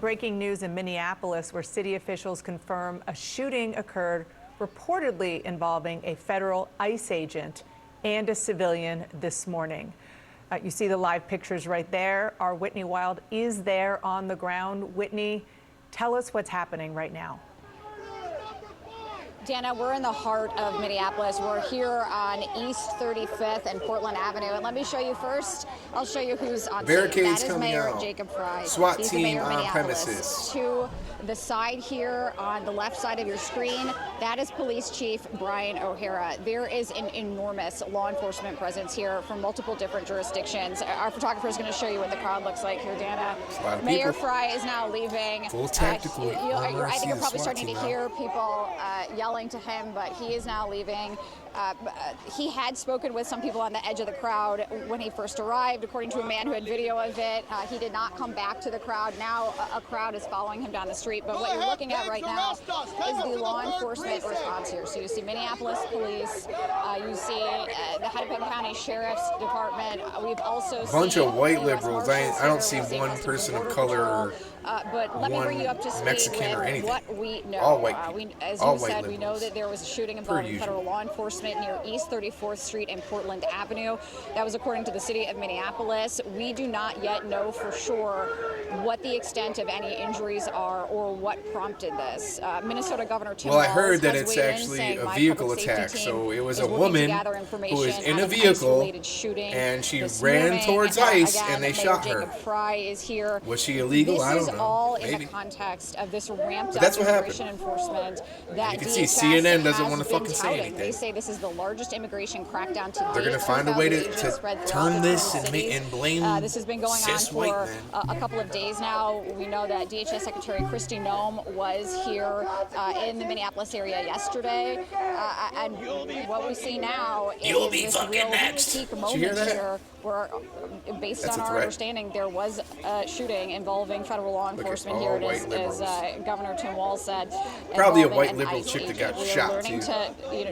breaking news in Minneapolis, where city officials confirm a shooting occurred reportedly involving a federal ICE agent and a civilian this morning. You see the live pictures right there. Our Whitney Wild is there on the ground. Whitney, tell us what's happening right now. Dana, we're in the heart of Minneapolis. We're here on East 35th and Portland Avenue. And let me show you first, I'll show you who's on barricades scene. That is coming Mayor out. Jacob Fry. SWAT He's team the mayor of on Minneapolis. premises. To the side here on the left side of your screen, that is Police Chief Brian O'Hara. There is an enormous law enforcement presence here from multiple different jurisdictions. Our photographer is going to show you what the crowd looks like here, Dana. Mayor Fry is now leaving. Full tactical. I think you're probably starting to hear people yelling to him, but he is now leaving. He had spoken with some people on the edge of the crowd when he first arrived, according to a man who had video of it. He did not come back to the crowd. Now a crowd is following him down the street. But what you're looking at right now is the law enforcement response here. So you see Minneapolis Police, you see the Hennepin County Sheriff's Department. We've also seen a bunch of white liberals. I don't see one person of color or but let me bring you up to speed Mexican or with anything. what we know. All white people. As all you white said, liberals. we know that there was a shooting involving federal law enforcement near East 34th Street and Portland Avenue. That was according to the city of Minneapolis. We do not yet know for sure what the extent of any injuries are or what prompted this. Minnesota Governor Tim Well, I heard that Walz it's has weighed in, actually saying a my vehicle public safety attack. team So it was is a working to woman gather who information was in on a an vehicle ICE-related shooting and she this ran morning. towards ICE Again, and they Mayor shot Jacob her. Fry is here. Was she illegal? I don't know. This is all Maybe. in the context of this ramped up that's what immigration happened. enforcement that You can see DHS CNN doesn't has want to been fucking say touting. anything. They say this is the largest immigration crackdown to date. They're gonna find a way to turn this and blame this has been going on for a couple of days now. We know that DHS Secretary Kristi Noem was here in the Minneapolis area yesterday, and what we see now is this real peak moment here where, based on our understanding, there was a shooting involving federal law enforcement here. It is, as Governor Tim Walz said, probably a white liberal chick that got shot too.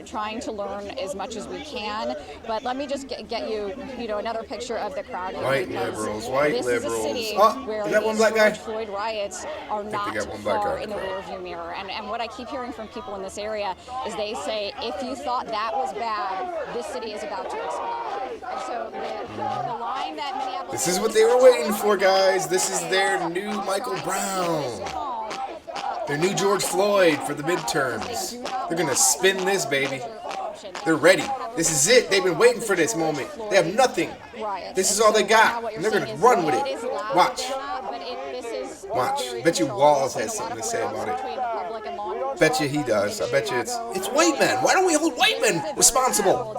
Trying to learn as much as we can. But let me just get you, another picture of the crowd. White liberals, white this liberals. Is a city where is that one these black guy? George Floyd riots are not far in the rearview mirror. And what I keep hearing from people in this area is they say, if you thought that was bad, this city is about to explode. And so the line that Minneapolis... This is what they were waiting for, guys. This is their new Michael Brown. Their new George Floyd for the midterms. They're going to spin this, baby. They're ready. This is it. They've been waiting for this moment. They have nothing. This is all they got. And they're going to run with it. Watch. Watch. Bet you Walz has something to say about it. Bet you he does. I bet you it's white men. Why don't we hold white men responsible?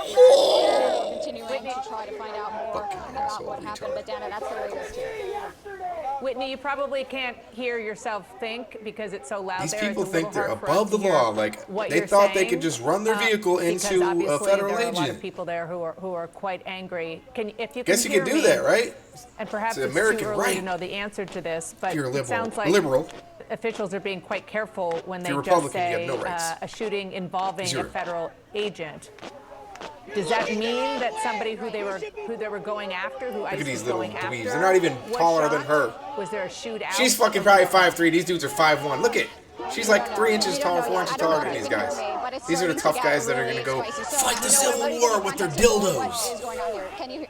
Continuing to try to find out more about what happened. But Dana, that's the latest here. Whitney, you probably can't hear yourself think because it's so loud. These people think they're above the law. Like they thought they could just run their vehicle into a federal agent. There are a lot of people there who are quite angry. Guess you can do that, right? And perhaps it's it's American too early right. to know the answer to this, but You're a liberal. it sounds like officials are being quite careful when they just say a shooting involving a federal agent. Does that mean that somebody who they were going after, who ICE was going after, they're not even taller than her? Was there a shootout? She's fucking probably 5'3". These dudes are 5'1". Look at, she's like 3 inches taller, 4 inches taller than these guys. These are the tough guys that are gonna go fight the Civil War with their dildos.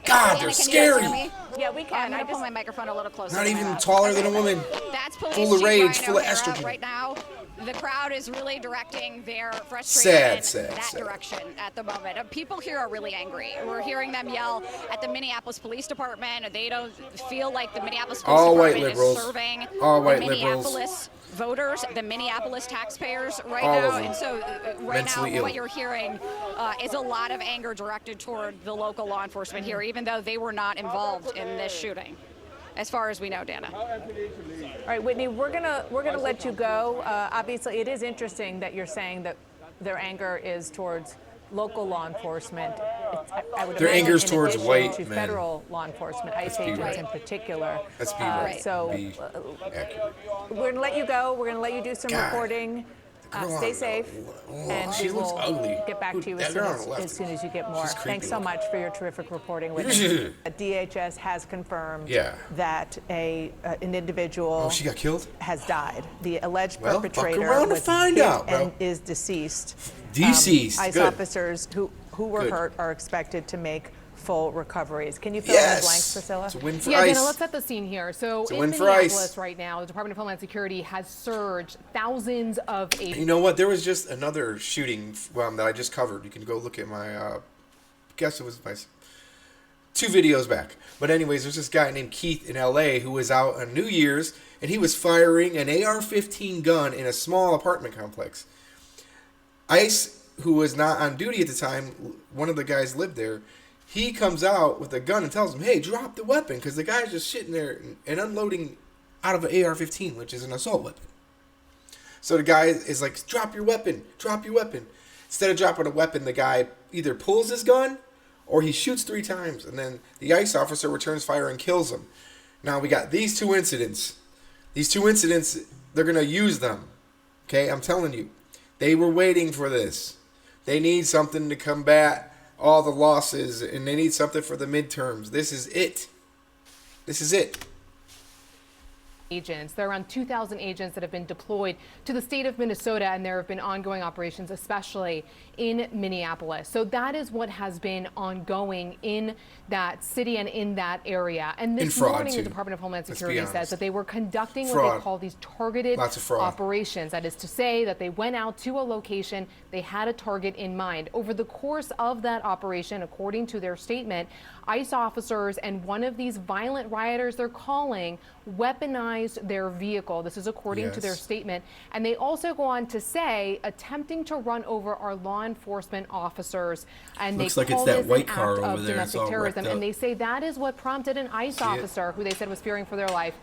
God, they're scary. Yeah, we can. I pull my microphone a little closer. Not even taller than a woman. That's full of rage, full of estrogen. Right now, the crowd is really directing their frustration that direction at the moment. People here are really angry. We're hearing them yell at the Minneapolis Police Department. They don't feel like the Minneapolis Police Department is serving the Minneapolis voters, the Minneapolis taxpayers right now. And so right now what you're hearing is a lot of anger directed toward the local law enforcement here, even though they were not involved in this shooting, as far as we know, Dana. All right, Whitney, we're gonna let you go. Obviously, it is interesting that you're saying that their anger is towards local law enforcement. Their anger is towards white men. Federal law enforcement, ICE agents in particular. Let's be right. So we're gonna let you go. We're gonna let you do some reporting. girl Stay on safe, and she we looks will ugly. get back to you That as girl on the left. soon as you get more. She's creepy Thanks so looking. much for your terrific reporting. DHS has confirmed that an individual she got killed? has died. The alleged Well, perpetrator fuck around to was find hit out, bro. and is deceased. Deceased. ICE Good. officers who were Good. hurt are expected to make full recoveries. Can you fill in the blanks, Priscilla? It's a win for Yeah, ICE. Dana, let's set the scene here. So in win for Minneapolis ICE. right now, the Department of Homeland Security has surged thousands of agents. You know what? There was just another shooting that I just covered. You can go look at my, guess it was my 2 videos back. But anyways, there's this guy named Keith in LA who was out on New Year's, and he was firing an AR-15 gun in a small apartment complex. ICE, who was not on duty at the time, one of the guys lived there, he comes out with a gun and tells him, hey, drop the weapon, because the guy's just sitting there and unloading out of an AR-15, which is an assault weapon. So the guy is like, drop your weapon, drop your weapon. Instead of dropping a weapon, the guy either pulls his gun or he shoots 3 times, and then the ICE officer returns fire and kills him. Now we got these 2 incidents. These 2 incidents, they're going to use them. Okay, I'm telling you. They were waiting for this. They need something to combat all the losses, and they need something for the midterms. This is it. This is it. Agents. There are around 2,000 agents that have been deployed to the state of Minnesota, and there have been ongoing operations, especially in Minneapolis. So that is what has been ongoing in that city and in that area. And this morning, the Department of Homeland Security says that they were conducting what they call these targeted operations. That is to say that they went out to a location, they had a target in mind. Over the course of that operation, according to their statement, ICE officers and one of these violent rioters they're calling weaponized their vehicle. This is according to their statement. And they also go on to say attempting to run over our law enforcement officers. And Looks they like call it's that this white an car act over of there. domestic It's all terrorism. wrecked And up. they say that is what prompted an ICE officer, who they said was fearing for their life,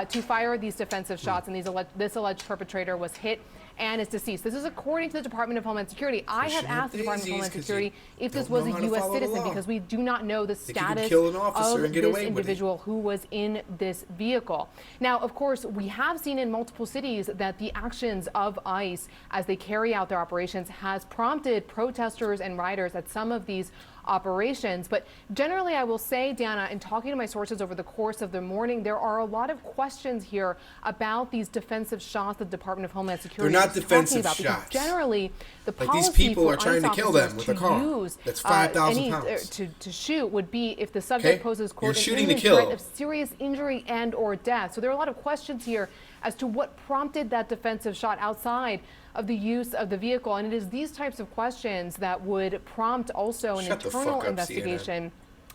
to fire these defensive shots. And this alleged perpetrator was hit and is deceased. This is according to the Department of Homeland Security. I have asked the Department of Homeland Security if this was a U.S. citizen because we do not know the status of this individual who was in this vehicle. Now, of course, we have seen in multiple cities that the actions of ICE as they carry out their operations has prompted protesters and rioters at some of these operations. But generally, I will say, Dana, in talking to my sources over the course of the morning, there are a lot of questions here about these defensive shots the Department of Homeland Security They're not defensive about, shots. Generally, the like policy these people for are trying to kill them with a car that's 5,000 pounds. To shoot would be if the subject poses, quote, You're an shooting to imminent kill. threat of serious injury and or death. So there are a lot of questions here as to what prompted that defensive shot outside of the use of the vehicle. And it is these types of questions that would prompt also an internal investigation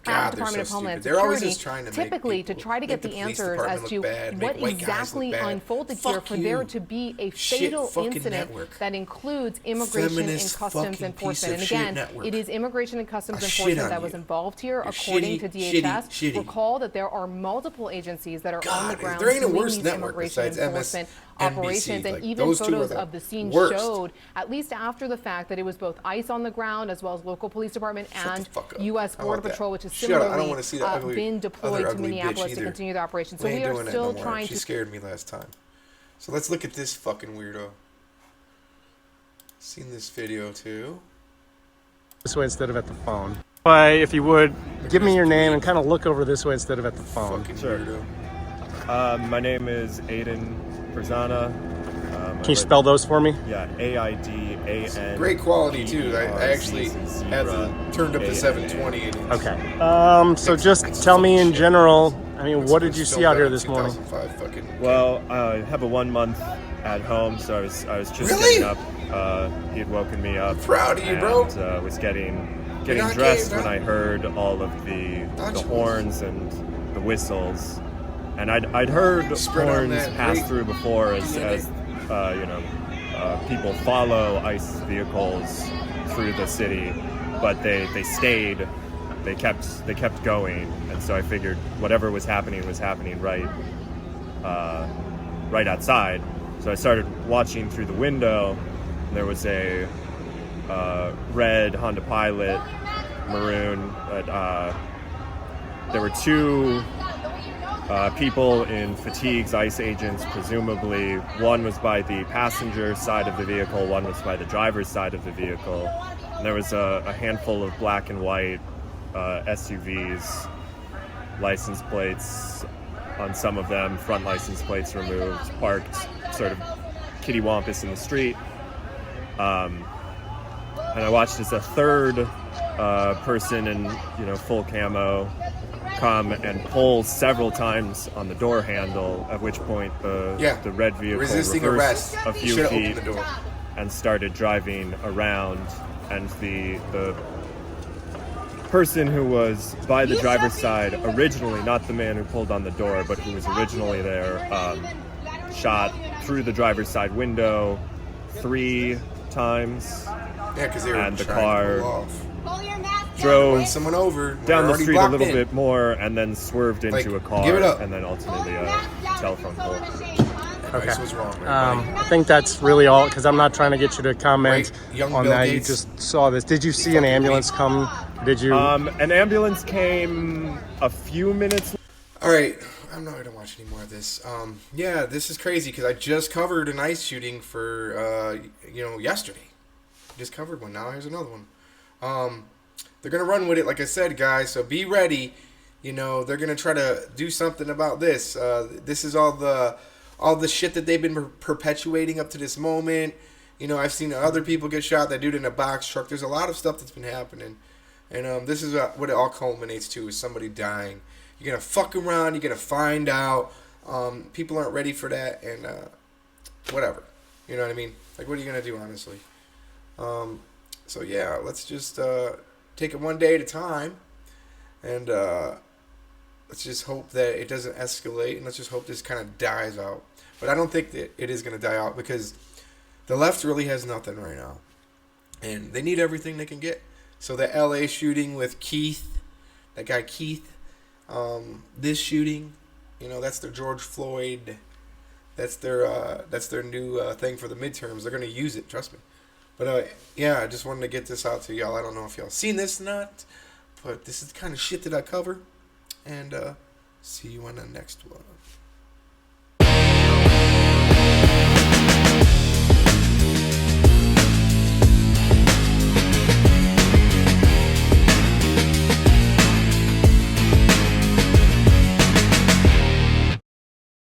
at the Department of Homeland Security, typically to try to get the answers as to what exactly unfolded here for there to be a fatal incident that includes immigration and customs enforcement. And again, it is immigration and customs enforcement that was involved here, according to DHS. Recall that there are multiple agencies that are on the ground doing these immigration enforcement operations, and even photos of the scene showed, at least after the fact, that it was both ICE on the ground as well as local police department and U.S. Border Patrol, which has similarly been deployed to Minneapolis to continue the operation. So we are still trying to... She scared me last time. So let's look at this fucking weirdo. Seen this video too. This way instead of at the phone. If you would, give me your name and kind of look over this way instead of at the phone. Sure. My name is Aiden Perzana. Can you spell those for me? Yeah, AIDAN. Great quality too. I actually have turned up to 720. Okay. So just tell me in general, I mean, what did you see out here this morning? Well, I have a 1 month at home, so I was just getting up. He had woken me up. Proud of you, bro. And was getting dressed when I heard all of the horns and the whistles. And I'd heard horns pass through before as people follow ICE vehicles through the city, but they stayed. They kept going, and so I figured whatever was happening right outside. So I started watching through the window. And there was a red Honda Pilot, maroon. There were two people in fatigues, ICE agents, presumably. One was by the passenger side of the vehicle, one was by the driver's side of the vehicle. And there was a handful of black and white SUVs, license plates on some of them, front license plates removed, parked sort of kittywampus in the street. And I watched as a third person in full camo come and pull several times on the door handle, at which point the red vehicle resisting reversed arrest. a few Should've feet opened the door. and started driving around, and the person who was by the driver's side originally, not the man who pulled on the door, but who was originally there, shot through the driver's side window 3 times. Yeah, because they were and the trying car to pull off. drove Run someone over. down the Already street a blocked little in. bit more and then swerved into Like, a car give it up. and then ultimately a telephone pole. Okay. This was wrong, I think that's really all, because I'm not trying to get you to comment Wait, young on Bill that. Gates. You just saw this. Did you see an ambulance come? Did you? An ambulance came a few minutes. All right, I'm not gonna watch any more of this. Yeah, this is crazy because I just covered an ICE shooting for yesterday. Just covered one. Now here's another one. They're gonna run with it, like I said, guys. So be ready. They're gonna try to do something about this. This is all the shit that they've been perpetuating up to this moment. I've seen other people get shot. That dude in a box truck. There's a lot of stuff that's been happening, and this is what it all culminates to: is somebody dying. You're gonna fuck around. You're gonna find out. People aren't ready for that, and whatever. You know what I mean? Like, what are you gonna do, honestly? So yeah, let's just take it one day at a time, and let's just hope that it doesn't escalate, and let's just hope this kind of dies out. But I don't think that it is going to die out because the left really has nothing right now, and they need everything they can get. So the LA shooting with Keith, that guy Keith, this shooting, that's their George Floyd. That's their new thing for the midterms. They're going to use it, trust me. But yeah, I just wanted to get this out to y'all. I don't know if y'all seen this or not, but this is the kind of shit that I cover. And see you on the next one.